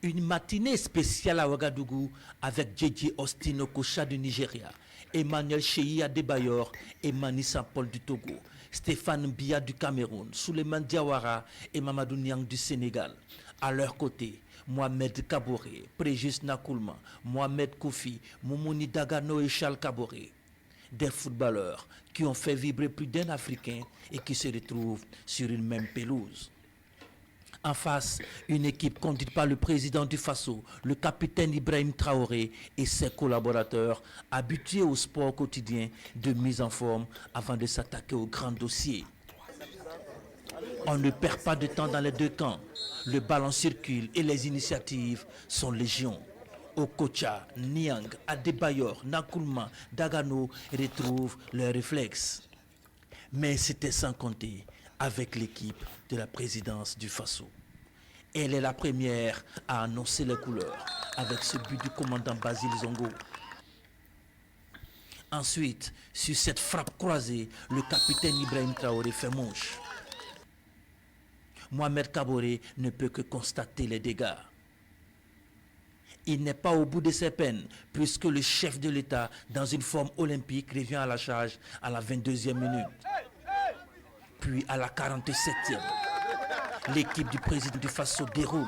Une matinée spéciale à Ouagadougou avec Djedje Austin Okocha du Nigeria, Emmanuel Cheyi Adebayor et Manissa Paul du Togo, Stéphane Biya du Cameroun, Souleymane Diawara et Mamadou Niang du Sénégal. À leur côté, Mohamed Kaboré, Préjus Nakoulma, Mohamed Koufi, Moumouni Dagano et Charles Kaboré. Des footballeurs qui ont fait vibrer plus d'un Africain et qui se retrouvent sur une même pelouse. En face, une équipe conduite par le président du Faso, le capitaine Ibrahim Traoré et ses collaborateurs habitués au sport quotidien de mise en forme avant de s'attaquer aux grands dossiers. On ne perd pas de temps dans les deux camps. Le ballon circule et les initiatives sont légion. Okocha, Niang, Adebayor, Nakoulma, Dagano retrouvent leurs réflexes. Mais c'était sans compter avec l'équipe de la présidence du Faso. Elle est la première à annoncer les couleurs avec ce but du commandant Basile Zongo. Ensuite, sur cette frappe croisée, le capitaine Ibrahim Traoré fait mouche. Mohamed Kaboré ne peut que constater les dégâts. Il n'est pas au bout de ses peines puisque le chef de l'État, dans une forme olympique, revient à la charge à la 22e minute. Puis à la 47e, l'équipe du président du Faso déroule.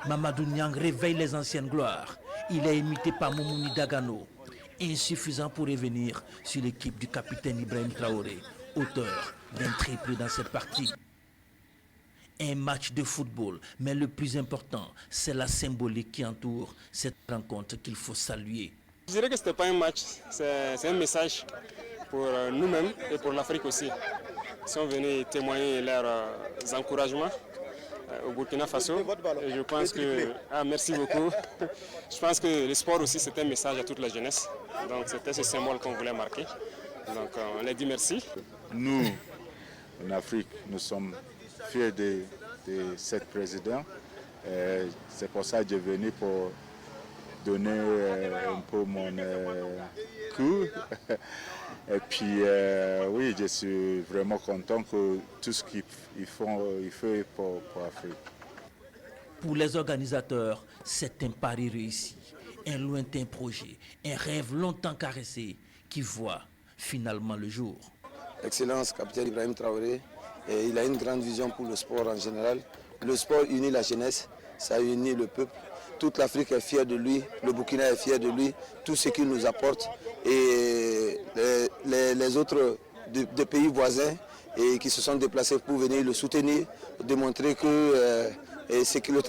Mamadou Niang réveille les anciennes gloires. Il est imité par Moumouni Dagano. Insuffisant pour revenir sur l'équipe du capitaine Ibrahim Traoré, auteur d'un triplé dans cette partie. Un match de football, mais le plus important, c'est la symbolique qui entoure cette rencontre qu'il faut saluer. Je dirais que ce n'était pas un match, c'est un message pour nous-mêmes et pour l'Afrique aussi. Ils sont venus témoigner leurs encouragements au Burkina Faso. Et je pense que... Ah, merci beaucoup. Je pense que le sport aussi, c'est un message à toute la jeunesse. Donc c'était ce symbole qu'on voulait marquer. Donc on a dit merci. Nous, en Afrique, nous sommes fiers de cette présidente. C'est pour ça que je suis venu pour donner un peu mon coup. Et puis, oui, je suis vraiment content que tout ce qu'il fait pour l'Afrique. Pour les organisateurs, c'est un pari réussi, un lointain projet, un rêve longtemps caressé qui voit finalement le jour. Excellence, capitaine Ibrahim Traoré, et il a une grande vision pour le sport en général. Le sport unit la jeunesse, ça unit le peuple. Toute l'Afrique est fière de lui, le Burkina est fier de lui, tout ce qu'il nous apporte. Et les autres des pays voisins et qui se sont déplacés pour venir le soutenir, démontrer que c'est que le